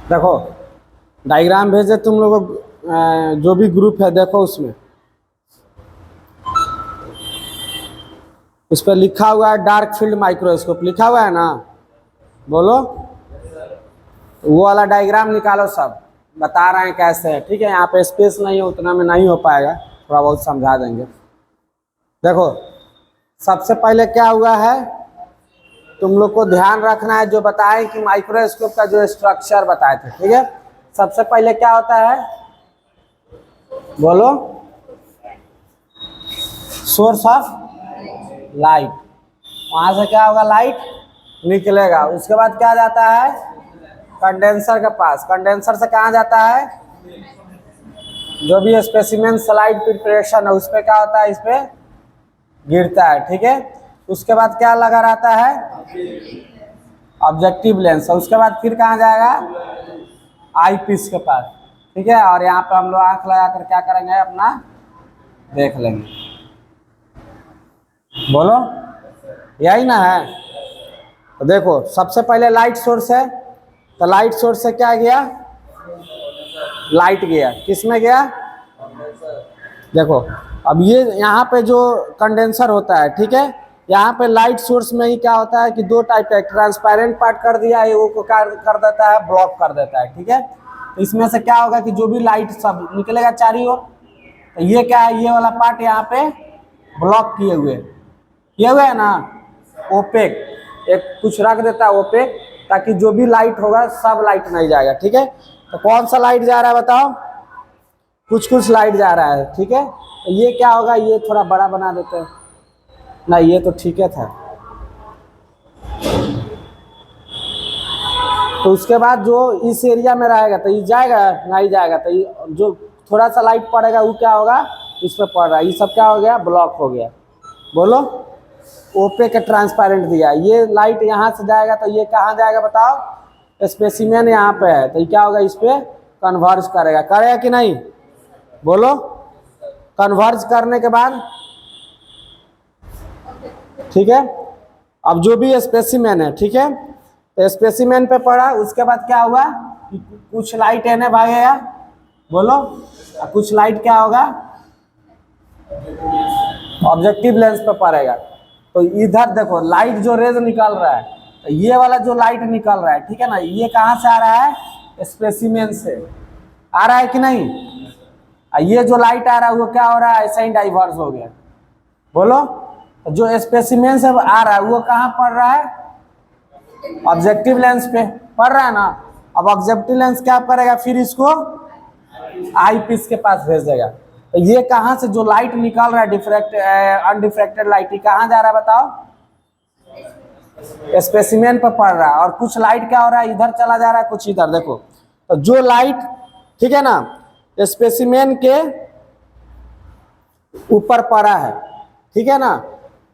देखो डायग्राम भेजे तुम लोग जो भी ग्रुप है देखो उसमें उस पर लिखा हुआ है डार्क फील्ड माइक्रोस्कोप लिखा हुआ है ना। बोलो वो वाला डायग्राम निकालो सब बता रहे हैं कैसे है। ठीक है यहाँ पे स्पेस नहीं है उतना में नहीं हो पाएगा थोड़ा बहुत समझा देंगे। देखो सबसे पहले क्या हुआ है तुम लोग को ध्यान रखना है जो बताएं कि माइक्रोस्कोप का जो स्ट्रक्चर बताए थे। ठीक है सबसे पहले क्या होता है बोलो सोर्स ऑफ लाइट। वहां से क्या होगा लाइट निकलेगा उसके बाद क्या जाता है कंडेंसर के पास। कंडेंसर से कहाँ जाता है जो भी स्पेसिमेन स्लाइड प्रिपरेशन है उस पर क्या होता है इस पे गिरता है। ठीक है उसके बाद क्या लगा रहता है ऑब्जेक्टिव लेंस। उसके बाद फिर कहाँ जाएगा आई पीस के पास। ठीक है और यहाँ पे हम लोग आंख लगा कर क्या करेंगे अपना देख लेंगे। बोलो यही ना है। तो देखो सबसे पहले लाइट सोर्स है तो लाइट सोर्स से क्या गया लाइट गया किस में गया। देखो अब ये यहाँ पे जो कंडेंसर होता है ठीक है यहाँ पे लाइट सोर्स में ही क्या होता है कि दो टाइप का ट्रांसपेरेंट पार्ट कर दिया है वो को कर देता है ब्लॉक कर देता है। ठीक है तो इसमें से क्या होगा कि जो भी लाइट सब निकलेगा चारों ओर तो ये क्या है ये वाला पार्ट यहाँ पे ब्लॉक किए हुए है ना ओपेक एक कुछ रख देता है ओपेक ताकि जो भी लाइट होगा सब लाइट नहीं जाएगा। ठीक है तो कौन सा लाइट जा रहा है बताओ कुछ लाइट जा रहा है। ठीक है तो ये क्या होगा ये थोड़ा बड़ा बना देते हैं ना ये तो ठीक है था। तो उसके बाद जो इस एरिया में रहेगा तो ये जाएगा नहीं जाएगा तो ये जो थोड़ा सा लाइट पड़ेगा वो क्या होगा इस पर पड़ रहा है ये सब क्या हो गया ब्लॉक हो गया। बोलो ओपे का ट्रांसपेरेंट दिया ये लाइट यहाँ से जाएगा तो ये कहाँ जाएगा बताओ स्पेसिमेन यहाँ पे है तो ये क्या होगा इस पे कन्वर्ज करेगा कि नहीं। बोलो कन्वर्ज करने के बाद ठीक है अब जो भी स्पेसिमेन है ठीक है तो स्पेसिमेन पे पड़ा उसके बाद क्या हुआ कुछ लाइट एने भागेगा। बोलो कुछ लाइट क्या होगा ऑब्जेक्टिव लेंस पे पड़ेगा। तो इधर देखो लाइट जो रेज निकल रहा है तो ये वाला जो लाइट निकल रहा है ठीक है ना ये कहाँ से आ रहा है स्पेसिमेन से आ रहा है कि नहीं। ये जो लाइट आ रहा है वो क्या हो रहा है ऐसा ही डाइवर्स हो गया। बोलो जो स्पेसिमेन से आ रहा है वो कहाँ पड़ रहा है ऑब्जेक्टिव लेंस पे पड़ रहा है ना। अब ऑब्जेक्टिव लेंस क्या करेगा फिर इसको आई पीस के पास भेज देगा। तो ये कहाँ से जो लाइट निकल रहा है अनडिफ्रैक्टेड लाइट कहाँ जा रहा है बताओ स्पेसिमेन पर पड़ रहा है और कुछ लाइट क्या हो रहा है इधर चला जा रहा है कुछ इधर। देखो तो जो लाइट ठीक है ना स्पेसिमेन के ऊपर पड़ा है ठीक है ना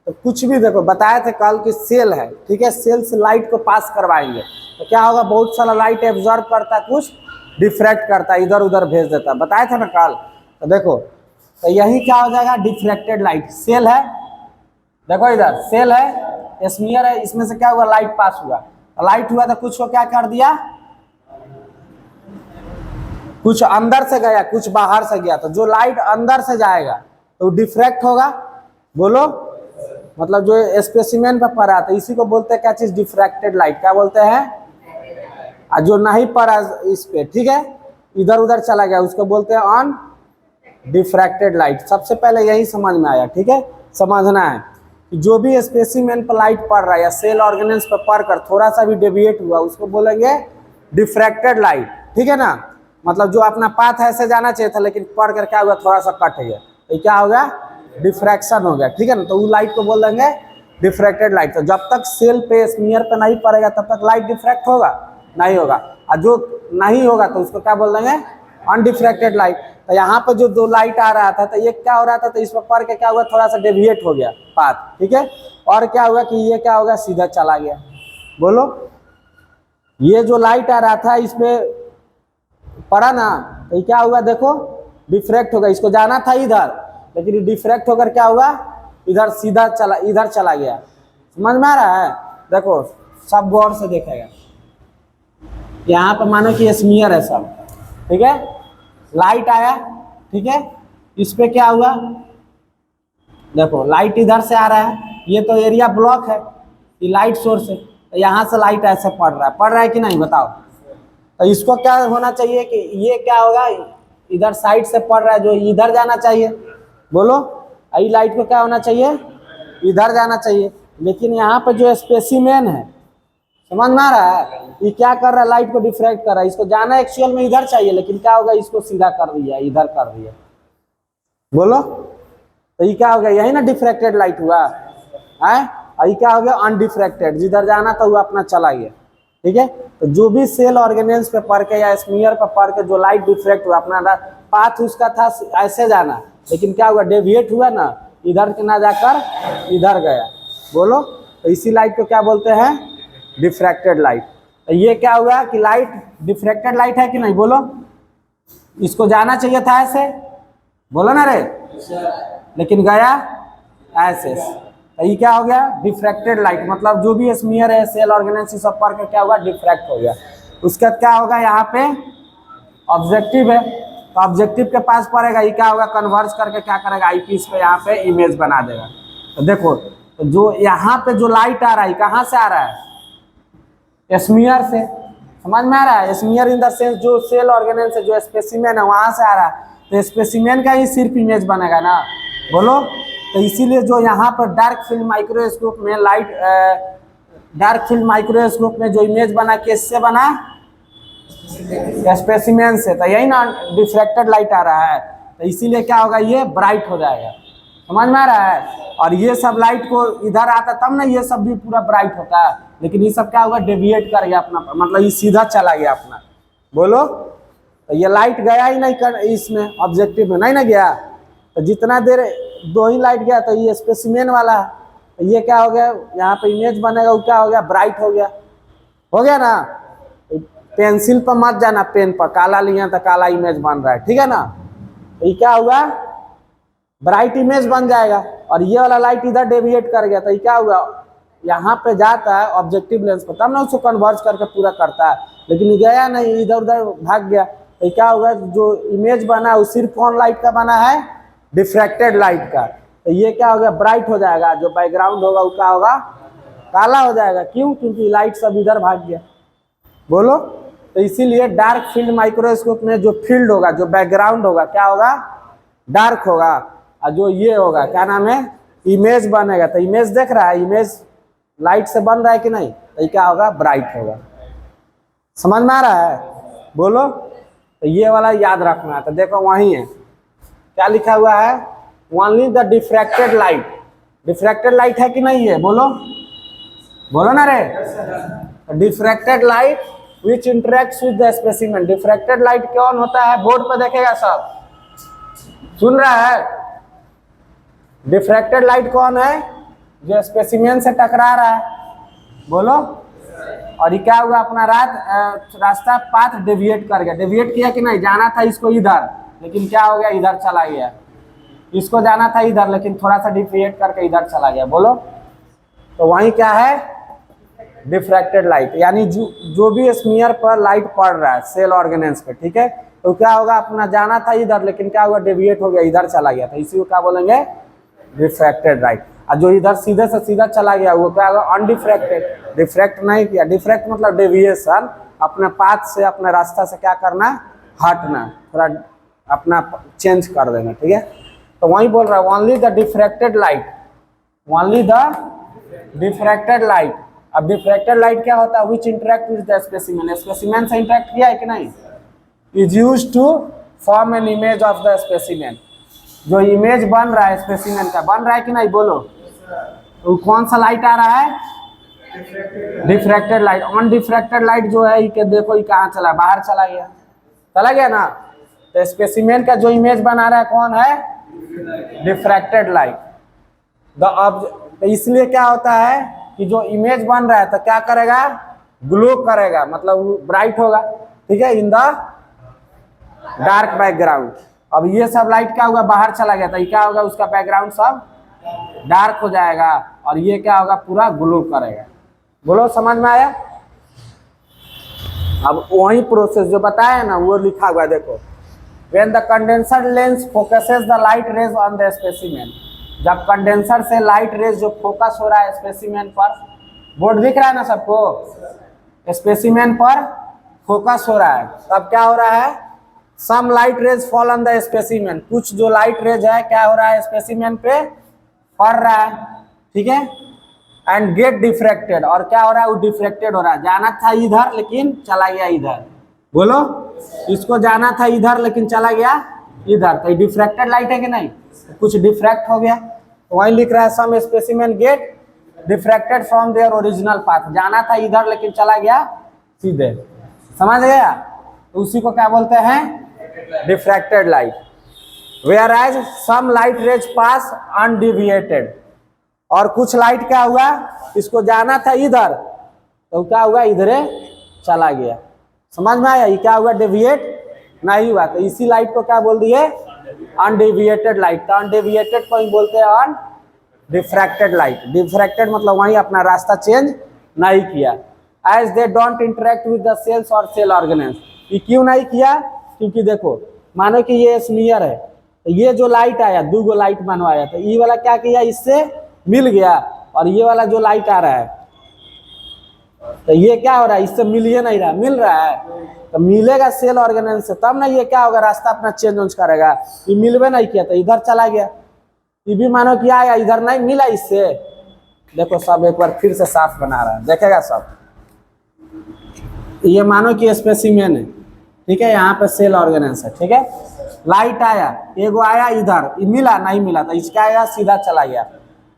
तो कुछ भी देखो बताए थे कल की सेल है ठीक है सेल से लाइट को पास करवाएंगे तो क्या होगा बहुत सारा लाइट एब्जॉर्ब करता है कुछ डिफ्रैक्ट करता है इधर उधर भेज देता है बताए थे ना कल। तो देखो तो यही क्या हो जाएगा डिफ्रैक्टेड लाइट सेल है। देखो इधर सेल है स्मीयर है इसमें से क्या हुआ लाइट पास हुआ लाइट हुआ तो कुछ को क्या कर दिया कुछ अंदर से गया कुछ बाहर से गया तो जो लाइट अंदर से जाएगा तो डिफ्रैक्ट होगा। बोलो मतलब जो स्पेसिमेन पर पड़ा तो इसी को बोलते हैं क्या चीज डिफ्रैक्टेड लाइट क्या बोलते हैं। जो नहीं पड़ा इस पे ठीक है इधर उधर चला गया उसको बोलते हैं ऑन डिफ्रैक्टेड लाइट। सबसे पहले यही समझ में आया ठीक है समझना है कि जो भी स्पेसिमेन पर लाइट पड़ रहा है या सेल ऑर्गेनेल्स पर पड़कर थोड़ा सा भी डेविएट हुआ उसको बोलेंगे डिफ्रैक्टेड लाइट। ठीक है ना मतलब जो अपना पाथ ऐसे जाना चाहिए था लेकिन पढ़ कर क्या हुआ थोड़ा सा कट गया तो क्या हो गया डिफ्रैक्शन हो गया। ठीक है ना तो वो लाइट को बोल देंगे डिफ्रैक्टेड लाइट। तो जब तक सेल पे स्मीयर पे नहीं पड़ेगा तब तक लाइट डिफ्रैक्ट होगा नहीं होगा और जो नहीं होगा तो उसको क्या बोल देंगे अनडिफ्रैक्टेड लाइट। तो यहाँ पर जो दो लाइट आ रहा था तो ये क्या हो रहा था तो इस पर पढ़ के क्या हुआ थोड़ा सा डेविएट हो गया पाथ। ठीक है और क्या हुआ कि ये क्या होगा सीधा चला गया। बोलो ये जो लाइट आ रहा था इस पे पड़ा ना तो क्या हुआ देखो डिफ्रैक्ट होगा इसको जाना था इधर लेकिन ये डिफ्रैक्ट होकर क्या हुआ इधर सीधा इधर चला गया। समझ में आ रहा है देखो सब गौर से देखेगा यहाँ पे मानो कि स्मीयर है सब, ठीक है, लाइट आया, ठीक है, इस पे क्या हुआ, देखो लाइट इधर से आ रहा है, ये तो एरिया ब्लॉक है, ये लाइट सोर्स है, तो यहाँ से लाइट ऐसे पड़ रहा है कि नहीं बताओ। तो इसको क्या होना चाहिए कि ये क्या होगा, इधर साइड से पड़ रहा है जो इधर जाना चाहिए, बोलो, आई लाइट को क्या होना चाहिए, इधर जाना चाहिए, लेकिन यहाँ पे जो स्पेसिमेन है, समझ में आ रहा है, ये क्या कर रहा है, लाइट को डिफ्रैक्ट कर रहा है, इसको जाना एक्चुअल में इधर चाहिए, लेकिन क्या होगा, इसको सीधा कर दिया, इधर कर दिया, बोलो, तो ये क्या हो गया, यही ना डिफ्रैक्टेड लाइट हुआ है, ये क्या हो गया, अनडिफ्रैक्टेड, जिधर जाना था वो अपना चला गया, ठीक है। तो जो भी सेल ऑर्गेनेल्स पे पढ़ के या स्मीयर पे पढ़ के जो लाइट डिफ्रैक्ट हुआ, अपना पाथ उसका था ऐसे जाना, लेकिन क्या हुआ, डेविएट हुआ ना, इधर के ना जाकर इधर गया, बोलो, तो इसी लाइट को क्या बोलते हैं, डिफ्रैक्टेड लाइट। तो ये क्या हुआ कि लाइट डिफ्रैक्टेड लाइट है कि नहीं, बोलो, इसको जाना चाहिए था ऐसे, बोलो ना रे, लेकिन गया ऐसे, तो ये क्या हो गया, डिफ्रैक्टेड लाइट, मतलब जो भी स्मीयर है, सेल ऑर्गेनेल्स सब पर क्या हुआ, डिफ्रैक्ट हो गया। उसके बाद क्या होगा, यहाँ पे ऑब्जेक्टिव है, तो ऑब्जेक्टिव के पास पड़ेगा, ये क्या होगा, कन्वर्ज करके क्या करेगा, आईपीस पे यहाँ पे इमेज बना देगा। तो देखो, तो जो यहाँ पे जो लाइट आ रहा है, कहाँ से आ रहा है, स्मीयर से, समझ में आ रहा है, स्मीयर इन द सेंस जो सेल ऑर्गेनेल्स है, जो स्पेसिमेन है, वहां से आ रहा है, तो स्पेसिमेन का ही सिर्फ इमेज बनेगा ना, बोलो, तो इसीलिए जो यहाँ पर डार्क फील्ड माइक्रोस्कोप में लाइट, डार्क फील्ड माइक्रोस्कोप में जो इमेज बना, किससे बना, स्पेसिमेन से, तो यही ना डिफ्रैक्टेड लाइट आ रहा है, तो इसीलिए क्या होगा, ये ब्राइट हो जाएगा, समझ में आ रहा है। और ये सब लाइट को इधर आता तब ना ये सब भी पूरा ब्राइट होता है, लेकिन ये सब क्या होगा, डेविएट कर गया अपना, मतलब ये सीधा चला गया अपना, बोलो, तो ये लाइट गया ही नहीं कर इसमें, ऑब्जेक्टिव में नहीं ना गया, तो जितना देर दो ही लाइट गया, तो ये स्पेसिमेन वाला है, तो ये क्या हो गया, यहाँ पे इमेज बनेगा, वो क्या हो गया, ब्राइट हो गया ना। पेंसिल पर मत जाना, पेन पर, काला लिया तो काला इमेज बन रहा है, ठीक है ना, तो ये क्या हुआ, ब्राइट इमेज बन जाएगा, और ये वाला लाइट इधर डेविएट कर गया, तो ये क्या हुआ, यहाँ पे जाता है ऑब्जेक्टिव लेंस पर, तब ना उसको कन्वर्ज करके पूरा करता है, लेकिन गया नहीं, इधर उधर भाग गया, तो क्या होगा, जो इमेज बना है वो सिर्फ कौन लाइट का बना है, डिफ्रैक्टेड लाइट का, तो ये क्या हो गया, ब्राइट हो जाएगा, जो बैकग्राउंड होगा वो क्या होगा, काला हो जाएगा, क्यों, क्योंकि लाइट सब इधर भाग गया, बोलो। तो इसीलिए डार्क फील्ड माइक्रोस्कोप में जो फील्ड होगा, जो बैकग्राउंड होगा, क्या होगा, डार्क होगा, और जो ये होगा, क्या नाम है, इमेज बनेगा, तो इमेज देख रहा है, इमेज लाइट से बन रहा है कि नहीं, तो क्या होगा, ब्राइट होगा, समझ में आ रहा है, बोलो। तो ये वाला याद रखना है, तो देखो वही है, क्या लिखा हुआ है, only the diffracted light, diffracted light है कि नहीं है, बोलो, बोलो ना रे, diffracted light which interacts with the specimen, diffracted light कौन होता है, बोर्ड पे देखेगा सब, सुन रहा है, डिफ्रैक्टेड लाइट कौन है, जो स्पेसिमेन से टकरा रहा है, बोलो, और ये क्या हुआ, अपना रास्ता पाथ डेविएट कर गया, डेविएट किया कि नहीं, जाना था इसको इधर, लेकिन क्या हो गया, इधर चला गया, इसको जाना था इधर, लेकिन थोड़ा सा डिविएट करके इधर चला गया, बोलो, तो वही क्या है, डिफ्रैक्टेड लाइट, यानी जो भी स्मीयर पर लाइट पड़ रहा है सेल ऑर्गेनेल्स पे, ठीक है, तो क्या होगा, अपना जाना था इधर, लेकिन क्या हुआ, डेविएट हो गया, इधर चला गया, तो इसी को क्या बोलेंगे, डिफ्रैक्टेड लाइट। और जो इधर सीधे से सीधा चला गया वो क्या होगा, अनडिफ्रैक्टेड, डिफ्रैक्ट नहीं किया, डिफ्रैक्ट मतलब डेविएशन, अपने पाथ से, अपने रास्ता से क्या करना, हटना, थोड़ा अपना चेंज कर देना, ठीक है। तो वही बोल रहा है, only the diffracted light, only the diffracted light. अब डिफ्रैक्टेड लाइट क्या होता है, which interact with the specimen, specimen से इंटरेक्ट किया है कि नहीं, is used to form an image of the specimen, जो इमेज बन रहा है स्पेसिमेन का, बन रहा है कि नहीं, बोलो, तो कौन सा लाइट आ रहा है, diffracted light. On diffracted light जो है ये देखो, ये कहाँ चला, बाहर चला गया ना, तो स्पेसिमेन का जो इमेज बना रहा है कौन है, डिफ्रैक्टेड लाइट। तो इसलिए क्या होता है कि जो इमेज बन रहा है तो क्या करेगा, ग्लो करेगा, मतलब ब्राइट होगा, ठीक है, इन द डार्क बैकग्राउंड। अब ये सब लाइट क्या होगा, बाहर चला गया, तो ये क्या होगा, उसका बैकग्राउंड सब डार्क हो जाएगा, और ये क्या होगा, पूरा ग्लो करेगा, बोलो, समझ में आया। अब वही प्रोसेस जो बताया ना वो लिखा हुआ है, देखो। When the condenser lens focuses the light raise on the specimen, जब कंडेंसर से लाइट रेज जो फोकस हो रहा है स्पेसिमेन पर, बोर्ड दिख रहा है ना सबको, स्पेसिमेन पर फोकस हो रहा है, तब क्या हो रहा है, some light rays fall on the specimen, कुछ जो लाइट रेज है क्या हो रहा है स्पेसिमेन पे पड़ रहा है, ठीक है, एंड गेट डिफ्रैक्टेड, और क्या हो रहा है वो डिफ्रैक्टेड हो रहा है, जाना था इधर लेकिन चला गया इधर, बोलो, इसको जाना था इधर लेकिन चला गया इधर, तो डिफ्रैक्टेड लाइट है कि नहीं, कुछ डिफ्रैक्ट हो गया, तो वही लिख रहा है some specimen get diffracted from there original path, जाना था इधर लेकिन चला गया सीधे, समझ गया, तो उसी को क्या बोलते हैं, diffracted light. Whereas some light rays pass undeviated, और कुछ लाइट क्या हुआ, इसको जाना था इधर तो क्या हुआ इधर चला गया, समझ में आया, ये क्या हुआ, डेविएट नहीं हुआ, तो इसी लाइट को क्या बोल दिए, अनडेविएटेड लाइट, तो अनडेविएटेड को ही बोलते हैं अन डिफ्रैक्टेड लाइट, डिफ्रैक्टेड मतलब वही अपना रास्ता चेंज नहीं किया, as they don't interact with the cells और सेल ऑर्गेनेल्स, ये क्यों नहीं किया, क्योंकि देखो मानो कि ये स्मीयर है, तो ये जो लाइट आया, दो गो लाइट बनवाया, तो ये वाला क्या किया, इससे मिल गया, और ये वाला जो लाइट आ रहा है तो ये क्या हो रहा है, इससे मिल ही नहीं रहा, मिल रहा है, तो मिलेगा सेल ऑर्गेनेल से, तब ना ये क्या होगा, रास्ता अपना चेंज करेगा, ये मिलवे नहीं किया तो इधर चला गया, ये भी मानो कि आया इधर नहीं मिला इससे, देखो सब एक बार फिर से साफ बना रहा है, देखेगा सब, ये मानो कि स्पेसिमेन है, ठीक है, यहाँ पे सेल ऑर्गेनेल्स है, ठीक है, लाइट आया, एगो आया इधर, ये मिला नहीं मिला तो इसका आया सीधा चला गया,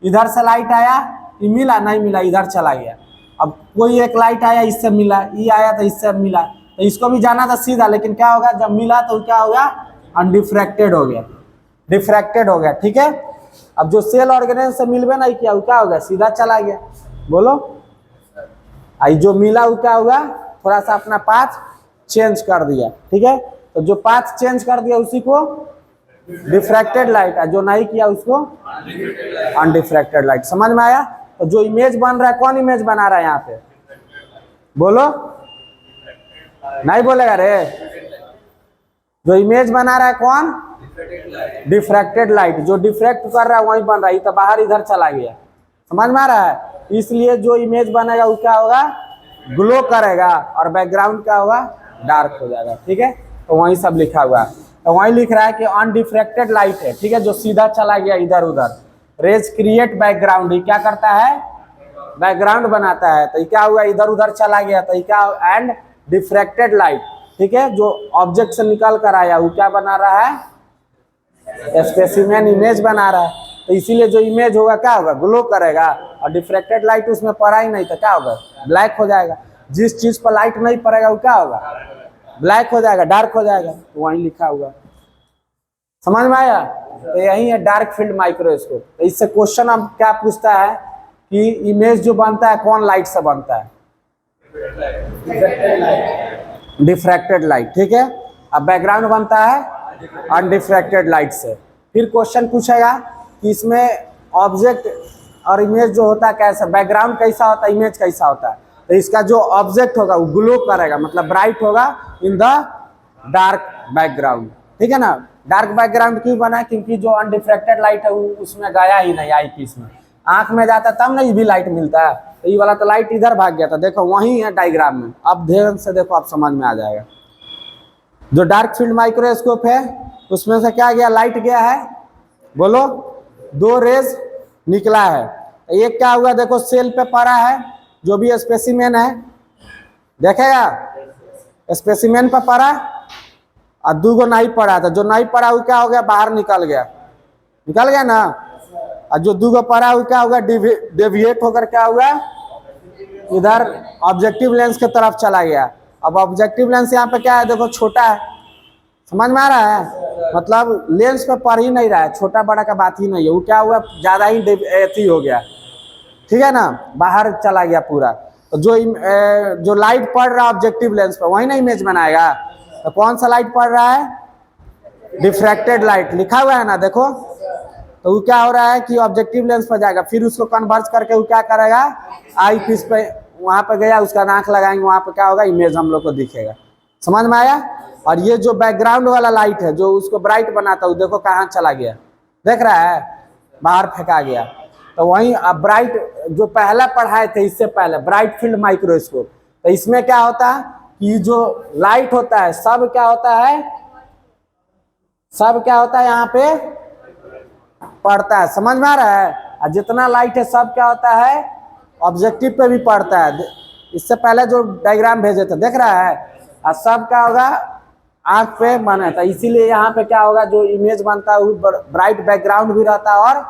इधर से लाइट आया, ये मिला नहीं मिला इधर चला गया, अब कोई एक लाइट आया इससे मिला, ये आया तो इससे मिला, तो इसको भी जाना था सीधा, लेकिन क्या होगा जब मिला तो क्या हो गया, अनडिफ्रैक्टेड हो गया, डिफ्रैक्टेड हो गया, ठीक है, अब जो सेल ऑर्गेनेल से मिलवे नहीं किया वो क्या हो गया, सीधा चला गया, बोलो, आई जो मिला वो क्या होगा, थोड़ा सा अपना पाथ चेंज कर दिया, ठीक है, तो जो पाथ चेंज कर दिया उसी को डिफ्रैक्टेड लाइट है, जो नहीं किया उसको अनडिफ्रैक्टेड लाइट, समझ में आया, तो जो इमेज बन रहा है, कौन इमेज बना रहा है यहाँ पे, बोलो, नहीं बोलेगा रे, जो इमेज बना रहा है कौन, डिफ्रैक्टेड लाइट, जो डिफ्रैक्ट कर रहा है वही बन रहा है, तो बाहर इधर चला गया, समझ में आ रहा है, इसलिए जो इमेज बनेगा वो क्या होगा, ग्लो करेगा, और बैकग्राउंड क्या होगा, डार्क हो जाएगा, ठीक है, तो वही सब लिखा हुआ है, तो वही लिख रहा है कि अनडिफ्रैक्टेड लाइट है, ठीक है, जो सीधा चला गया इधर उधर, रेज क्रिएट बैकग्राउंड, ये क्या करता है, बैकग्राउंड बनाता है, तो ये क्या हुआ, इधर उधर चला गया, तो ये क्या, एंड डिफ्रैक्टेड लाइट, ठीक है, जो ऑब्जेक्ट से निकल कर आया वो क्या बना रहा है, स्पेसिमेन इमेज बना रहा है, तो इसीलिए जो इमेज होगा क्या होगा, ग्लो करेगा, और डिफ्रैक्टेड लाइट उसमें पड़ा ही नहीं तो क्या होगा, ब्लैक हो जाएगा, जिस चीज पर लाइट नहीं पड़ेगा वो क्या होगा, ब्लैक हो जाएगा, डार्क हो जाएगा, तो वहीं लिखा हुआ, समझ में आया, तो यही है डार्क फील्ड माइक्रोस्कोप, तो इससे क्वेश्चन अब क्या पूछता है कि इमेज जो बनता है कौन लाइट से बनता है, डिफ्रैक्टेड लाइट, ठीक है, अब बैकग्राउंड बनता है अनडिफ्रैक्टेड लाइट से, फिर क्वेश्चन पूछेगा कि इसमें ऑब्जेक्ट और इमेज जो होता है कैसा, बैकग्राउंड कैसा होता है, इमेज कैसा होता है, तो इसका जो ऑब्जेक्ट होगा वो ग्लो करेगा, मतलब ब्राइट होगा इन द डार्क बैकग्राउंड, ठीक है ना, डार्क बैकग्राउंड क्यों बना, क्योंकि जो अनडिफ्रैक्टेड लाइट है वो उसमें गया ही नहीं, आई पीस में आंख में जाता तब नहीं भी लाइट मिलता है, तो ये वाला तो लाइट इधर भाग गया था, देखो वही है डायग्राम में, अब ध्यान से देखो आप समझ में आ जाएगा, जो डार्क फील्ड माइक्रोस्कोप है उसमें से क्या गया, लाइट गया है, बोलो, दो रेज निकला है, एक क्या हुआ, देखो सेल पे पड़ा है, जो भी स्पेसिमेन है देखेगा, स्पेसिमेन पे पड़ा, और दो गो नहीं पड़ा था, जो नहीं पड़ा वो क्या हो गया, बाहर निकल गया ना, और जो दो गो पड़ा वो क्या होगा, डेविएट होकर क्या हुआ, इधर ऑब्जेक्टिव लेंस की तरफ चला गया, अब ऑब्जेक्टिव लेंस यहाँ पे क्या है, देखो छोटा है, समझ में आ रहा है, मतलब लेंस पे पड़ ही नहीं रहा है, छोटा बड़ा का बात ही नहीं है, वो क्या हुआ, ज्यादा ही एथी हो गया, ठीक है ना, बाहर चला गया पूरा, तो जो लाइट पड़ रहा है ऑब्जेक्टिव लेंस पर वही ना इमेज बनाएगा, तो कौन सा लाइट पड़ रहा है, डिफ्रैक्टेड लाइट लिखा हुआ है ना, देखो, तो वो क्या हो रहा है कि ऑब्जेक्टिव लेंस पर जाएगा, फिर उसको कन्वर्ज करके वो क्या करेगा, आई पीस पे वहां पे गया, उसका आंख लगाएंगे, वहां पे क्या होगा, इमेज हम लोग को दिखेगा। समझ में आया। और ये जो बैकग्राउंड वाला लाइट है जो उसको ब्राइट बनाता है, देखो कहाँ चला गया, देख रहा है, बाहर फेंका गया। तो वहीं अब ब्राइट जो पहला पढ़ाए थे इससे पहले, ब्राइट फील्ड माइक्रोस्कोप, तो इसमें क्या होता है कि जो लाइट होता है सब क्या होता है, सब क्या होता है यहाँ पे पड़ता है। समझ में आ रहा है। और जितना लाइट है सब क्या होता है, ऑब्जेक्टिव पे भी पड़ता है। इससे पहले जो डायग्राम भेजे थे देख रहा है, और सब क्या होगा, आंख पे बना था। इसीलिए यहाँ पे क्या होगा, जो इमेज बनता है वो ब्राइट बैकग्राउंड भी रहता है और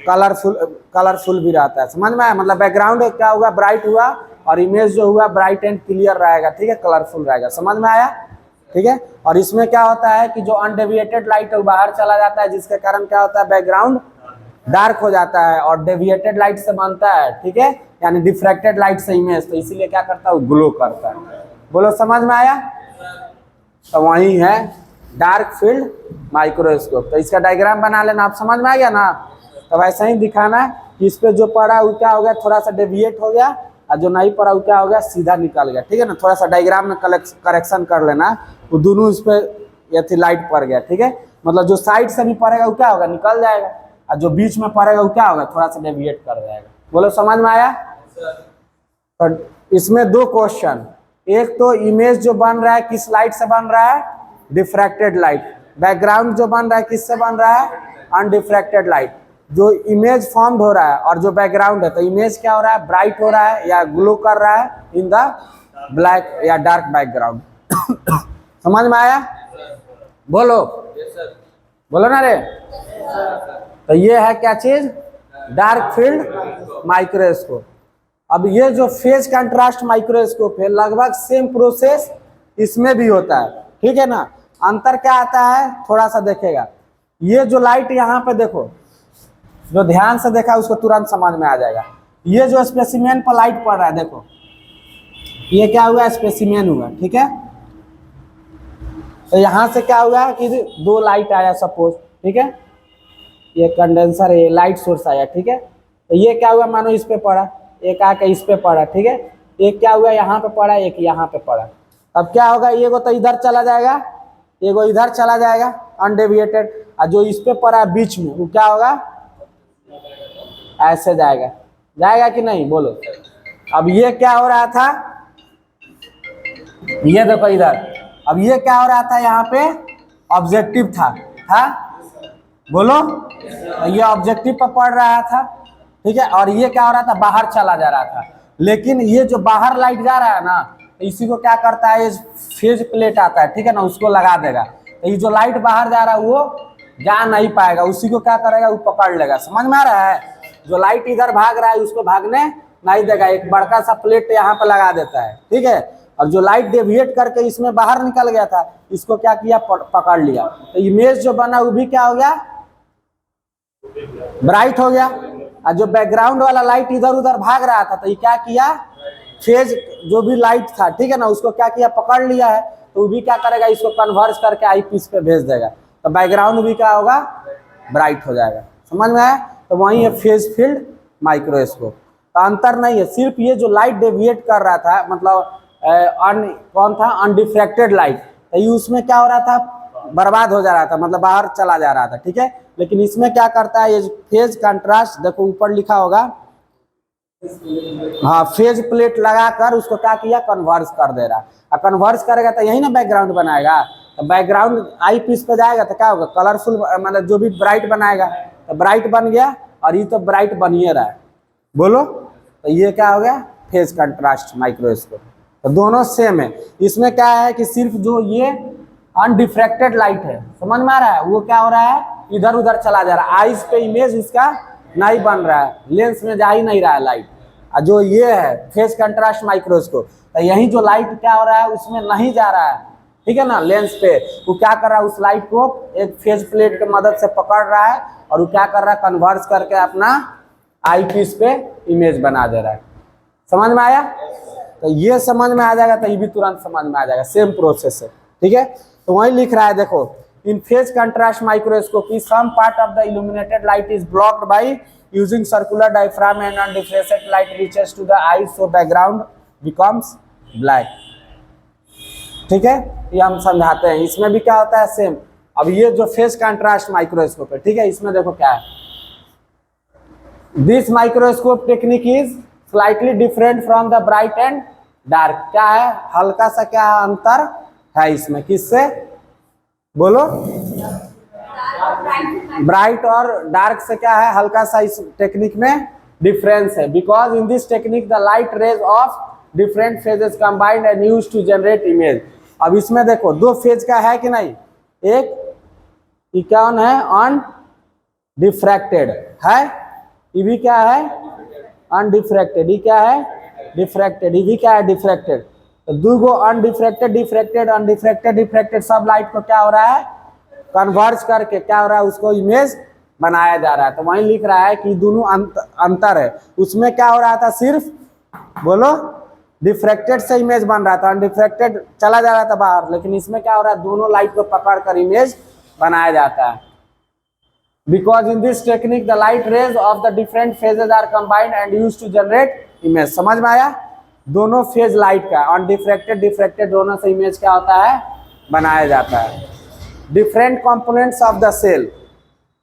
कलरफुल भी रहता है। समझ में आया। मतलब बैकग्राउंड क्या हुआ, ब्राइट हुआ, और इमेज जो हुआ ब्राइट एंड क्लियर रहेगा, ठीक है, कलरफुल रहेगा। समझ में आया, ठीक है। और इसमें क्या होता है कि जो अनडेविएटेड लाइट है बाहर चला जाता है, जिसके कारण क्या होता है, बैकग्राउंड डार्क हो जाता है, और डेविएटेड लाइट से बनता है, ठीक है, यानी डिफ्रैक्टेड लाइट से इमेज, तो इसीलिए क्या करता है, ग्लो करता है। बोलो समझ में आया। तो वही है डार्क फील्ड माइक्रोस्कोप। तो इसका डायग्राम बना लेना, आप समझ में आ गया ना। तो वैसे ही दिखाना कि इस पे जो पड़ा वो क्या हो गया, थोड़ा सा डेविएट हो गया, और जो नहीं पड़ा वो क्या हो गया, सीधा निकल गया, ठीक है ना। थोड़ा सा डायग्राम में करेक्शन कर लेना, वो दोनों इस पे ये थी लाइट पड़ गया, ठीक है। मतलब जो साइड से भी पड़ेगा वो क्या होगा, निकल जाएगा, और जो बीच में पड़ेगा वो क्या होगा, थोड़ा सा डेविएट कर जाएगा। बोलो समझ में आया। तो इसमें दो क्वेश्चन, एक तो इमेज जो बन रहा है किस लाइट से बन रहा है, डिफ्रैक्टेड लाइट। बैकग्राउंड जो बन रहा है किससे बन रहा है, अनडिफ्रैक्टेड लाइट। जो इमेज फॉर्म हो रहा है और जो बैकग्राउंड है, तो इमेज क्या हो रहा है, ब्राइट हो रहा है या ग्लो कर रहा है इन द ब्लैक या डार्क बैकग्राउंड। समझ में आया। बोलो बोलो ना रे। तो ये है क्या चीज, डार्क फील्ड माइक्रोस्कोप। अब ये जो फेज कंट्रास्ट माइक्रोस्कोप है, लगभग सेम प्रोसेस इसमें भी होता है, ठीक है ना। अंतर क्या आता है, थोड़ा सा देखेगा। ये जो लाइट यहाँ पे देखो, जो ध्यान से देखा उसको तुरंत समझ में आ जाएगा। ये जो स्पेसिमेन पर लाइट पड़ रहा है, देखो ये क्या हुआ, स्पेसिमेन हुआ, ठीक है। तो यहाँ से क्या हुआ कि दो लाइट आया सपोज, ठीक है, ये कंडेंसर है, लाइट सोर्स आया, ठीक है। तो ये क्या हुआ, मानो इस पे पड़ा, एक आके इस पे पड़ा, ठीक है। एक क्या हुआ, यहाँ पे पड़ा, एक यहाँ पे पड़ा। अब क्या होगा, ये तो इधर चला जाएगा, ये इधर चला जाएगा अनडेविएटेड, और जो इस पे पड़ा बीच में वो क्या होगा, ऐसे जाएगा, जाएगा कि नहीं, बोलो। अब ये क्या हो रहा था, ये देखो इधर, अब ये क्या हो रहा था, यहाँ पे ऑब्जेक्टिव था, बोलो। ये ऑब्जेक्टिव पर पड़ रहा था, ठीक है। और ये क्या हो रहा था, बाहर चला जा रहा था। लेकिन ये जो बाहर लाइट जा रहा है ना, तो इसी को क्या करता है, ये फेज प्लेट आता है, ठीक है ना, उसको लगा देगा। तो ये जो लाइट बाहर जा रहा है वो जा नहीं पाएगा, उसी को क्या करेगा, वो पकड़ लेगा। समझ में आ रहा है। जो लाइट इधर भाग रहा है उसको भागने नहीं देगा, एक बड़का सा प्लेट यहाँ पे लगा देता है, ठीक है। और जो लाइट डेविएट करके इसमें बाहर निकल गया था, इसको क्या किया, पकड़ लिया। तो इमेज जो बना वो भी क्या हो गया, ब्राइट हो गया। और जो बैकग्राउंड वाला लाइट इधर उधर भाग रहा था, तो ये क्या किया, फेज जो भी लाइट था, ठीक है ना, उसको क्या किया, पकड़ लिया है। तो वो भी क्या करेगा, इसको कन्वर्स करके आई पीस पे भेज देगा, तो बैकग्राउंड भी क्या होगा, ब्राइट हो जाएगा। समझ में आया। तो वही है फेज फील्ड माइक्रोस्कोप। तो अंतर नहीं है, सिर्फ ये जो लाइट डेविएट कर रहा था, मतलब कौन था, अनडिफ्रैक्टेड लाइट, तो ये उसमें क्या हो रहा था, बर्बाद हो जा रहा था, मतलब बाहर चला जा रहा था, ठीक है। लेकिन इसमें क्या करता है, ये फेज कंट्रास्ट, देखो ऊपर लिखा होगा, हाँ, फेज प्लेट लगाकर उसको क्या किया, कन्वर्स कर दे रहा। और कन्वर्स करेगा तो यही ना बैकग्राउंड बनाएगा। तो बैकग्राउंड आई पीस पे जाएगा तो क्या होगा, कलरफुल, मतलब जो भी ब्राइट बनाएगा, तो ब्राइट बन गया, और ये तो ब्राइट बन ही रहा है, बोलो। तो ये क्या हो गया, फेज कंट्रास्ट माइक्रोस्कोप। तो दोनों सेम है। इसमें क्या है कि सिर्फ जो ये अनडिफ्रैक्टेड लाइट है, समझ में आ रहा है, वो क्या हो रहा है, इधर उधर चला जा रहा है, आइज पे इमेज इसका नहीं बन रहा है, लेंस में जा ही नहीं रहा है लाइट। और जो ये है फेज कंट्रास्ट माइक्रोस्कोप, तो यही जो लाइट क्या हो रहा है, उसमें नहीं जा रहा है, ठीक है ना, लेंस पे। वो क्या कर रहा है, उस लाइट को एक फेज प्लेट की मदद से पकड़ रहा है, और वो क्या कर रहा है, कन्वर्स करके अपना आई पीस पे इमेज बना दे रहा है। समझ में आया। तो ये समझ में आ जाएगा, तो ये भी तुरंत समझ में आ जाएगा, सेम प्रोसेस है, ठीक है। तो वही लिख रहा है, देखो, in phase contrast microscopy some part of the illuminated light is blocked by using circular diaphragm and undiffracted light reaches to the eye so background becomes black. ठीक है, ये हम समझाते हैं। इसमें भी क्या होता है सेम। अब ये जो फेज कंट्रास्ट माइक्रोस्कोप है, ठीक है, इसमें देखो क्या है, this microscope technique is slightly different from the bright and dark. क्या है, हल्का सा क्या अंतर है इसमें, किससे बोलो, ब्राइट और डार्क से क्या है, हल्का सा इस टेक्निक में डिफरेंस है। Because in this technique the light rays of different phases combined and used to generate image. अब इसमें देखो दो फेज का है कि नहीं, एक इकॉन है अनडिफ्रैक्टेड है, ये भी क्या है अनडिफ्रैक्टेड, ये क्या है डिफ्रैक्टेड, ये भी क्या है डिफ्रैक्टेड। तो दो गो अनडिफ्रैक्टेड डिफ्रैक्टेड अनडिफ्रैक्टेड डिफ्रैक्टेड सब लाइट को क्या हो रहा है कन्वर्ज करके क्या हो रहा है उसको इमेज बनाया जा रहा है। तो वहीं लिख रहा है कि दोनों अंतर है। उसमें क्या हो रहा था, सिर्फ बोलो डिफ्रैक्टेड से इमेज बन रहा था, अनडिफ्रैक्टेड चला जा रहा था बाहर, लेकिन इसमें क्या हो रहा है दोनों लाइट को पकड़ कर इमेज बनाया जाता है। Because in this technique the light rays of the different phases are combined and used to generate image. समझ में आया, दोनों फेज लाइट का अनडिफ्रैक्टेड डिफ्रैक्टेड दोनों से इमेज क्या होता है बनाया जाता है। Different components of the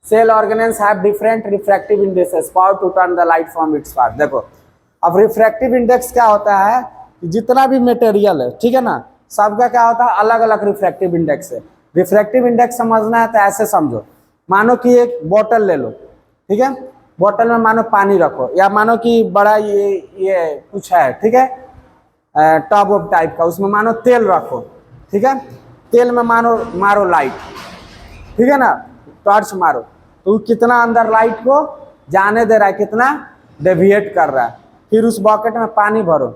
cell organelles have different refractive indexes power to turn the light from its path. देखो अब रिफ्रैक्टिव इंडेक्स क्या होता है कि जितना भी मटेरियल है, ठीक है ना, सबका क्या होता है अलग अलग रिफ्रैक्टिव इंडेक्स है। रिफ्रैक्टिव इंडेक्स समझना है तो ऐसे समझो, मानो कि एक बोतल ले लो, ठीक है, बोतल में मानो पानी रखो, या मानो कि बड़ा ये कुछ है, ठीक है, टब ऑफ टाइप का, उसमें मानो तेल रखो, ठीक है, तेल में मानो मारो लाइट, ठीक है ना, टॉर्च मारो, तो कितना अंदर लाइट को जाने दे रहा है, कितना डेविएट कर रहा है। फिर उस बकेट में पानी भरो,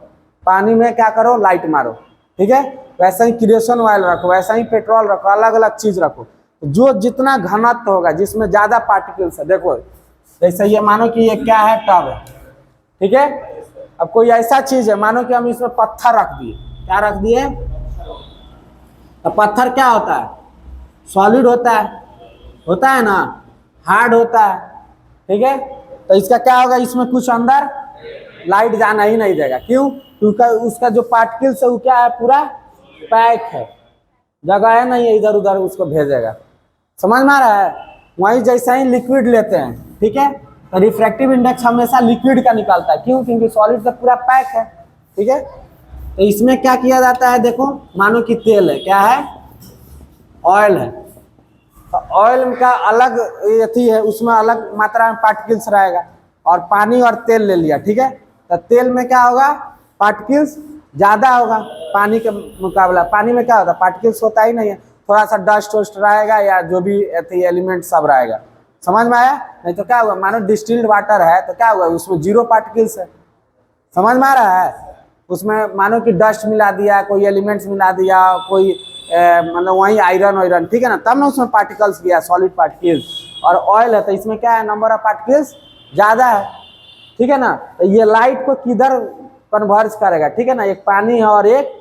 पानी में क्या करो लाइट मारो, ठीक है, वैसा ही किरोसिन ऑयल रखो, वैसा ही पेट्रोल रखो, अलग अलग चीज रखो, जो जितना घनत्व होगा जिसमें ज्यादा पार्टिकल्स है। देखो जैसे ये मानो कि ये क्या है टब है, ठीक है, अब कोई ऐसा चीज है मानो कि हम इसमें पत्थर रख दिए, क्या रख दिए, तो पत्थर क्या होता है सॉलिड होता है ना, हार्ड होता है, ठीक है, तो इसका क्या होगा, इसमें कुछ अंदर लाइट जाना ही नहीं देगा। क्यों, क्योंकि उसका जो पार्टिकल्स है वो क्या है पूरा पैक है, जगह है नहीं है इधर उधर उसको भेजेगा। समझ में आ रहा है। वहीं जैसा ही लिक्विड लेते हैं, ठीक है, तो रिफ्रैक्टिव इंडेक्स हमेशा लिक्विड का निकलता है। क्यों, क्योंकि सॉलिड तो पूरा पैक है, ठीक है। तो इसमें क्या किया जाता है, देखो मानो कि तेल है, क्या है ऑयल है, तो ऑयल का अलग अथी है, उसमें अलग मात्रा में पार्टिकल्स रहेगा, और पानी और तेल ले लिया, ठीक है, तो तेल में क्या होगा पार्टिकल्स ज्यादा होगा पानी के मुकाबला। पानी में क्या होता है पार्टिकल्स होता ही नहीं है, थोड़ा सा डस्ट वस्ट रहेगा या जो भी एलिमेंट सब रहेगा। समझ में आया। नहीं तो क्या हुआ, मानो डिस्टिल्ड वाटर है तो क्या हुआ उसमें जीरो पार्टिकल्स है। समझ में आ रहा है। उसमें मानो कि डस्ट मिला दिया, कोई एलिमेंट्स मिला दिया, कोई मतलब वही आयरन वायरन, ठीक है ना, तब ना उसमें पार्टिकल्स गया सॉलिड पार्टिकल्स। और ऑयल है तो इसमें क्या है नंबर ऑफ पार्टिकल्स ज़्यादा है, ठीक है ना। तो ये लाइट को किधर कन्वर्ज करेगा, ठीक है ना, एक पानी है और एक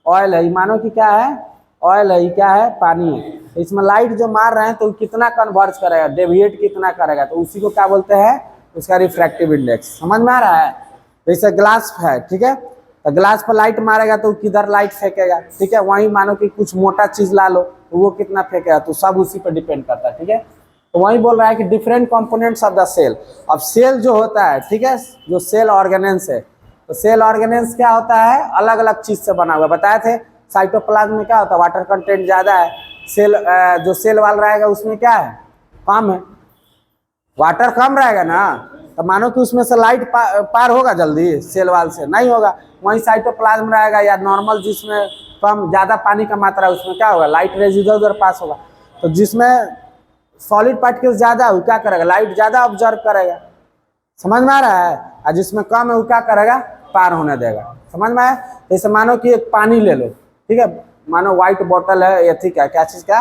ऑयल है। मानो कि क्या है ऑयल है, क्या है पानी है। तो इसमें लाइट जो मार रहे हैं तो कितना कन्वर्ज करेगा, डेविएट कितना करेगा, तो उसी को क्या बोलते हैं उसका रिफ्रैक्टिव इंडेक्स। समझ में आ रहा है। जैसे ग्लास है, ठीक है, तो ग्लास पर लाइट मारेगा तो किधर लाइट फेंकेगा, ठीक है। वहीं मानो कि कुछ मोटा चीज ला लो तो वो कितना फेंकेगा, तो सब उसी पर डिपेंड करता है, ठीक है। तो वही बोल रहा है कि different components of the cell. अब सेल जो होता है, ठीक है, जो सेल ऑर्गेनेल्स है, तो सेल ऑर्गेनेल्स क्या होता है अलग अलग चीज से बना हुआ। बताए थे साइटोप्लाज्म में क्या होता है वाटर कंटेंट ज्यादा है, सेल जो सेल वाल रहेगा उसमें क्या है कम है, वाटर कम रहेगा ना, तो मानो कि उसमें से लाइट पार होगा जल्दी, सेल वाल से नहीं होगा। वहीं साइटोप्लाज्म रहेगा या नॉर्मल जिसमें कम ज़्यादा पानी का मात्रा है उसमें क्या होगा लाइट रेज इधर उधर पास होगा। तो जिसमें सॉलिड पार्टिकल्स ज़्यादा है वो क्या करेगा लाइट ज़्यादा ऑब्जर्व करेगा। समझ में आ रहा है। और जिसमें कम है वो क्या करेगा पार होने देगा। समझ में आया। जैसे मानो कि एक पानी ले लो, ठीक है, मानो व्हाइट बोतल है या ठीक है क्या चीज़ का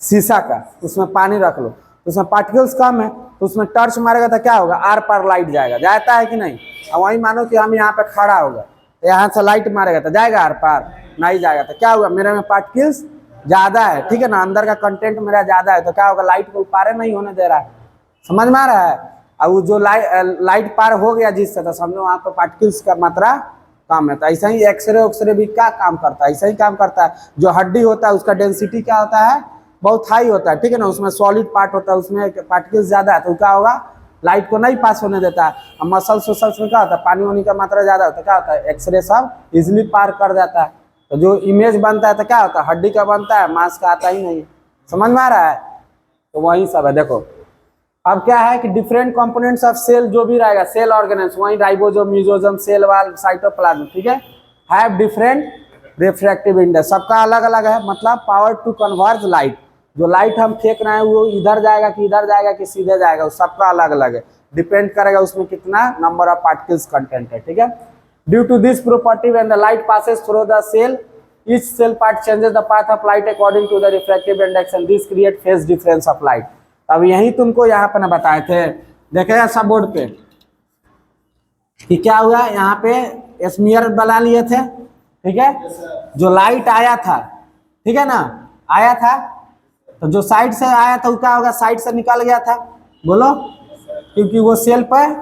शीशा का, उसमें पानी रख लो, उसमें पार्टिकल्स कम है तो उसमें टर्च मारेगा तो क्या होगा आर पार लाइट जाएगा, जाता है कि नहीं। और वही मानो कि हम यहाँ पे खड़ा होगा तो यहाँ से लाइट मारेगा तो जाएगा आर पार, नहीं जाएगा। तो क्या होगा मेरे में पार्टिकल्स ज़्यादा है, ठीक है ना, अंदर का कंटेंट मेरा ज़्यादा है, तो क्या होगा लाइट को पारे नहीं होने दे रहा है। समझ में आ रहा है। और वो जो लाइट पार हो गया जिससे, तो समझो वहाँ पे पार्टिकल्स का मात्रा कम है। तो ऐसा ही एक्सरे भी क्या काम करता है, ऐसा ही काम करता है। जो हड्डी होता है उसका डेंसिटी क्या होता है, बहुत हाई होता है, ठीक है ना। उसमें सॉलिड पार्ट होता है, उसमें पार्टिकल्स ज्यादा है, तो क्या होगा, लाइट को नहीं पास होने देता है। और मसल्स में क्या होता है, पानी वानी का मात्रा ज्यादा होता है, क्या होता है, एक्सरे सब इजिली पार कर जाता है। तो जो इमेज बनता है तो क्या होता है, हड्डी का बनता है, मांस का आता ही नहीं। समझ में आ रहा है। तो वही सब है। देखो अब क्या है कि डिफरेंट कंपोनेंट्स ऑफ सेल जो भी रहेगा, सेल ऑर्गेनेल्स, वही ribosome, mesosome, cell wall, cytoplasm, ठीक है, हैव डिफरेंट रिफ्रैक्टिव इंडेक्स, सबका अलग अलग है। मतलब पावर टू कन्वर्ज लाइट, जो लाइट हम फेंक रहे हैं वो इधर जाएगा कि इधर जाएगा कि सीधे जाएगा, वो सबका अलग अलग है, डिपेंड करेगा उसमें कितना नंबर ऑफ पार्टिकल्स कंटेंट है, ठीक है। Due to this property when the light passes through the cell, each cell part changes the path of light according to the refractive index and this create phase difference of light। अब यही तुमको यहाँ पे ना बताए थे, देखेगा सब बोर्ड पे कि क्या हुआ, यहाँ पे स्मीयर बना लिए थे, ठीक है। जो लाइट आया था, ठीक है ना, आया था, तो जो साइड से आया था वो क्या होगा, साइड से निकल गया था, बोलो, क्योंकि वो सेल पर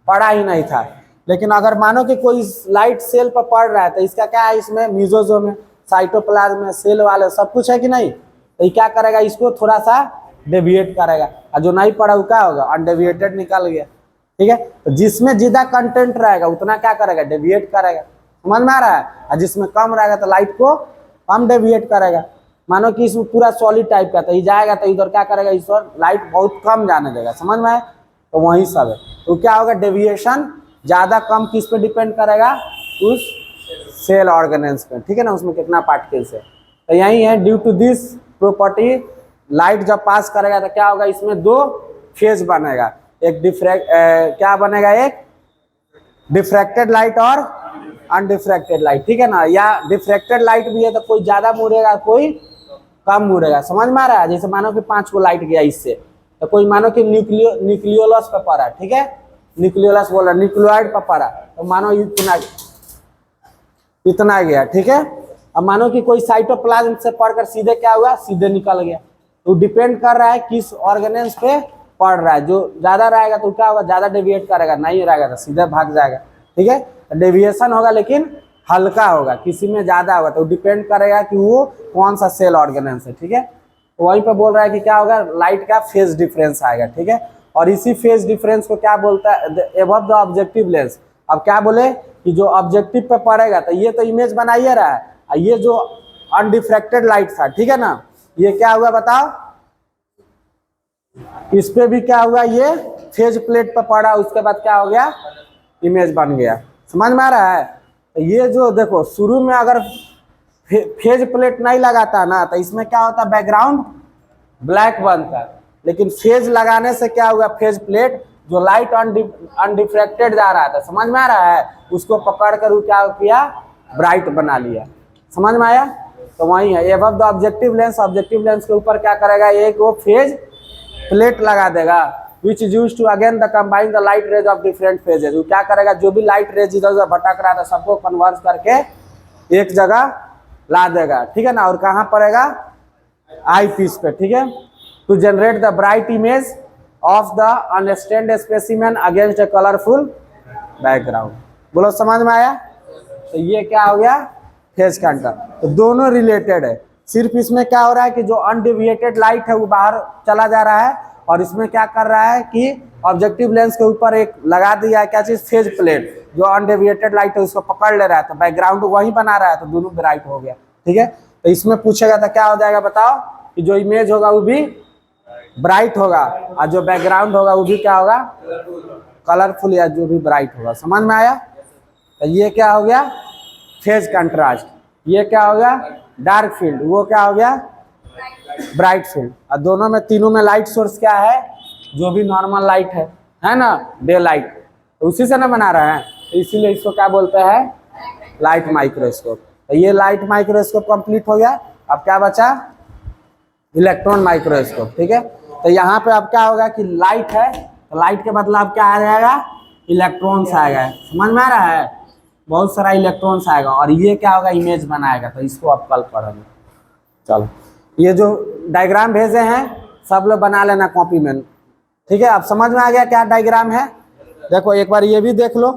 पड़ा ही नहीं था। लेकिन अगर मानो कि कोई लाइट सेल पर पड़ रहा है, तो इसका क्या है, इसमें मेसोसोम में, साइटोप्लाज्म में, सेल वाले सब कुछ है कि नहीं, तो ये क्या करेगा, इसको थोड़ा सा डेविएट करेगा, और जो नहीं पड़ा वो क्या होगा, अनडेविएटेड निकल गया, ठीक है। तो जिसमें ज्यादा कंटेंट रहेगा उतना क्या करेगा, डेविएट करेगा, समझ में आ रहा है। और जिसमें कम रहेगा तो लाइट को कम डेविएट करेगा। मानो कि इसमें पूरा सॉलिड टाइप का, तो ये जाएगा तो इधर क्या करेगा, इस पर लाइट बहुत कम जाने देगा, समझ में आए। तो वही सब है। तो क्या होगा, डेविएशन ज्यादा कम किस पे डिपेंड करेगा, उस सेल ऑर्गेनेल्स पे, ठीक है ना, उसमें कितना पार्टिकल्स है। तो यही है, due to this property light जब पास करेगा तो क्या होगा, इसमें दो फेज बनेगा, एक क्या बनेगा, एक डिफ्रैक्टेड लाइट और अनडिफ्रैक्टेड लाइट, ठीक है ना। या डिफ्रैक्टेड लाइट भी है तो कोई ज्यादा मुड़ेगा, कोई कम मुड़ेगा, समझ में आ रहा है। जैसे मानो कि 5 को लाइट गया इससे, तो कोई मानो कि न्यूक्लियोलस पे पड़ा, ठीक है, न्यूक्लियोलस बोल रहा, न्यूक्लियोइड पर पड़ा, तो मानो इतना गया, ठीक है। अब मानो कि कोई साइटोप्लाज्म से पढ़कर सीधे क्या हुआ, सीधे निकल गया। तो डिपेंड कर रहा है किस ऑर्गेनेल्स पे पढ़ रहा है। जो ज्यादा रहेगा तो क्या होगा, ज्यादा डेविएट करेगा, नहीं रहेगा तो सीधे भाग जाएगा, ठीक है। डेविएशन होगा लेकिन हल्का होगा, किसी में ज्यादा होगा, तो डिपेंड करेगा कि वो कौन सा सेल ऑर्गेनेल्स है, ठीक है। तो वहीं पे बोल रहा है कि क्या होगा, लाइट का फेज डिफरेंस आएगा, ठीक है। और इसी फेज डिफरेंस को क्या बोलता है, एबव द ऑब्जेक्टिव लेंस। अब क्या बोले कि जो ऑब्जेक्टिव पे पड़ेगा, तो ये तो इमेज बनाइए रहा है, ये जो अनडिफ्रैक्टेड लाइट था, ठीक है ना, ये क्या हुआ बताओ, इस पे भी क्या हुआ, ये फेज प्लेट पे पड़ा, उसके बाद क्या हो गया, इमेज बन गया, समझ में आ रहा है। तो ये जो देखो, शुरू में अगर फेज प्लेट नहीं लगाता ना, तो इसमें क्या होता, बैकग्राउंड ब्लैक बनता, लेकिन फेज लगाने से क्या हुआ, फेज प्लेट जो लाइट अनडिफ्रैक्टेड जा रहा था, समझ में आ रहा है, उसको पकड़ कर क्या किया, ब्राइट बना लिया, समझ में आया। तो वही है, above the objective lens, objective lens के ऊपर क्या करेगा, एक वो फेज प्लेट लगा देगा, which is used to again the combine the light rays of different phases. वो क्या करेगा, जो भी लाइट रेज इधर उधर भटक रहा था सबको कन्वर्ज करके एक जगह ला देगा, ठीक है ना। और कहाँ पड़ेगा, आई पीस पे, ठीक है, to generate the bright image of the unstained specimen against a colourful background. बोलो समझ में आया। तो ये क्या हो गया, फेज काउंटर। तो दोनों रिलेटेड है, सिर्फ इसमें क्या हो रहा है कि जो अनडेविएटेड लाइट है वो बाहर चला जा रहा है, और इसमें क्या कर रहा है कि ऑब्जेक्टिव लेंस के ऊपर एक लगा दिया है, क्या चीज, फेज प्लेट, जो अनडेविएटेड लाइट है उसको पकड़ ले रहा है, तो बैकग्राउंड वही बना रहा है, तो दोनों ब्राइट हो गया, ठीक है। तो इसमें पूछेगा तो क्या हो जाएगा बताओ, कि जो इमेज होगा वो भी ब्राइट होगा, और जो बैकग्राउंड होगा वो भी क्या होगा, कलरफुल, या जो भी ब्राइट होगा, समझ में आया। तो ये क्या हो गया, फेज कंट्रास्ट। ये क्या हो गया, डार्क फील्ड, वो क्या हो गया, ब्राइट फील्ड। और दोनों में, तीनों में लाइट सोर्स क्या है, जो भी नॉर्मल लाइट है ना, डे लाइट, तो उसी से ना बना रहा है, तो इसीलिए इसको क्या बोलते हैं, लाइट माइक्रोस्कोप। तो ये लाइट माइक्रोस्कोप कंप्लीट हो गया। अब क्या बचा, इलेक्ट्रॉन माइक्रोस्कोप, ठीक है। तो यहाँ पे अब क्या होगा कि लाइट है, तो लाइट के बदलाव क्या आ जाएगा, इलेक्ट्रॉन्स आएगा, समझ में आ रहा है, बहुत सारा इलेक्ट्रॉन्स आएगा, और ये क्या होगा, इमेज बनाएगा। तो इसको आप कल पढ़ेंगे। चलो, ये जो डायग्राम भेजे हैं सब लोग बना लेना कॉपी में, ठीक है, अब समझ में आ गया क्या डायग्राम है। देखो एक बार ये भी देख लो,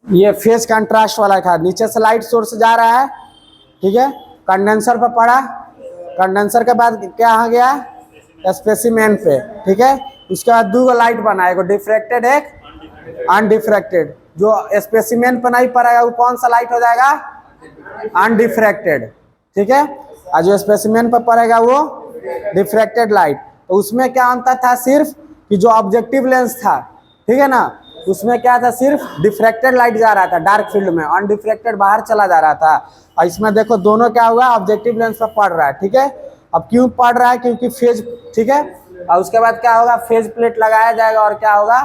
ये फेज कंट्रास्ट वाला था, नीचे से लाइट सोर्स जा रहा है, ठीक है, कंडेंसर पे पड़ा, कंडेंसर के बाद क्या आ गया स्पेसिमेन पे, ठीक है, उसके बाद दो लाइट बना, एक डिफ्रैक्टेड एक अनडिफ्रैक्टेड। जो स्पेसिमेन पे नहीं पड़ेगा वो कौन सा लाइट हो जाएगा, अनडिफ्रैक्टेड, ठीक है, और जो स्पेसिमेन पे पड़ेगा वो डिफ्रैक्टेड लाइट। तो उसमें क्या अंतर था, सिर्फ कि जो ऑब्जेक्टिव लेंस था, ठीक है ना, उसमें क्या था, सिर्फ डिफ्रैक्टेड लाइट जा रहा था डार्क फील्ड में, अनडिफ्रैक्टेड बाहर चला जा रहा था। और इसमें देखो दोनों क्या हुआ, ऑब्जेक्टिव लेंस पर पड़ रहा है, ठीक है। अब क्यों पड़ रहा है, क्योंकि फेज, ठीक है, और उसके बाद क्या होगा, फेज प्लेट लगाया जाएगा और क्या होगा,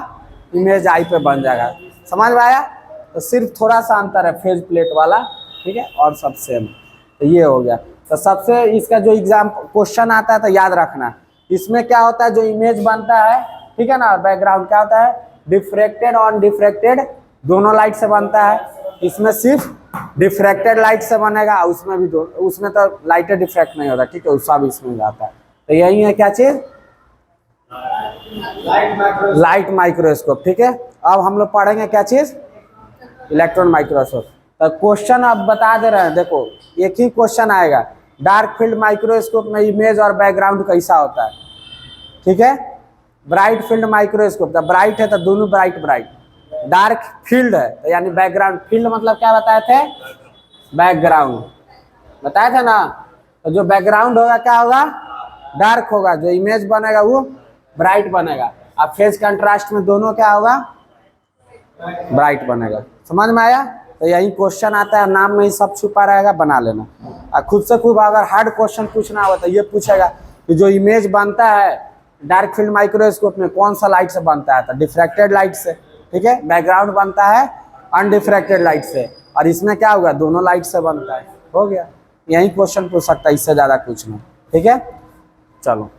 इमेज आई पे बन जाएगा। समझ में आया। तो सिर्फ थोड़ा सा अंतर है फेज प्लेट वाला, ठीक है, और सब सेम। तो ये हो गया। तो सबसे इसका जो एग्जाम क्वेश्चन आता है तो याद रखना, इसमें क्या होता है, जो इमेज बनता है, ठीक है ना, बैकग्राउंड क्या होता है, डिफ्रैक्टेड और अनडिफ्रैक्टेड दोनों लाइट से बनता है। इसमें सिर्फ डिफ्रैक्टेड लाइट से बनेगा, उसमें भी दो, उसमें तो लाइटें डिफ्रैक्ट नहीं होता, ठीक है, उसका भी इसमें जाता है। तो यही है क्या चीज, लाइट माइक्रोस्कोप, ठीक है। अब हम लोग पढ़ेंगे क्या चीज, इलेक्ट्रॉन माइक्रोस्कोप। तो क्वेश्चन अब बता दे रहे हैं, देखो एक ही क्वेश्चन आएगा, डार्क फील्ड माइक्रोस्कोप में इमेज और बैकग्राउंड कैसा होता है, ठीक है। ब्राइट फील्ड माइक्रोस्कोप, तो ब्राइट है तो दोनों ब्राइट ब्राइट, डार्क फील्ड है तो यानी बैकग्राउंड, फील्ड मतलब क्या बताए थे, बैकग्राउंड बताए थे ना। तो जो बैकग्राउंड होगा क्या होगा, डार्क होगा, जो इमेज बनेगा वो ब्राइट बनेगा। अब फेज कंट्रास्ट में दोनों क्या होगा, ब्राइट बनेगा। समझ में आया। तो यही क्वेश्चन आता है, नाम में ही सब छुपा रहेगा, बना लेना। और खुद से खूब अगर हार्ड क्वेश्चन पूछना हो तो ये पूछेगा कि जो इमेज बनता है डार्क फील्ड माइक्रोस्कोप में कौन सा लाइट से बनता है, तो डिफ्रैक्टेड लाइट से, ठीक है। बैकग्राउंड बनता है अनडिफ्रैक्टेड लाइट से, और इसमें क्या होगा, दोनों लाइट से बनता है। हो गया, यही क्वेश्चन पूछ सकता है, इससे ज्यादा कुछ नहीं, ठीक है। चलो।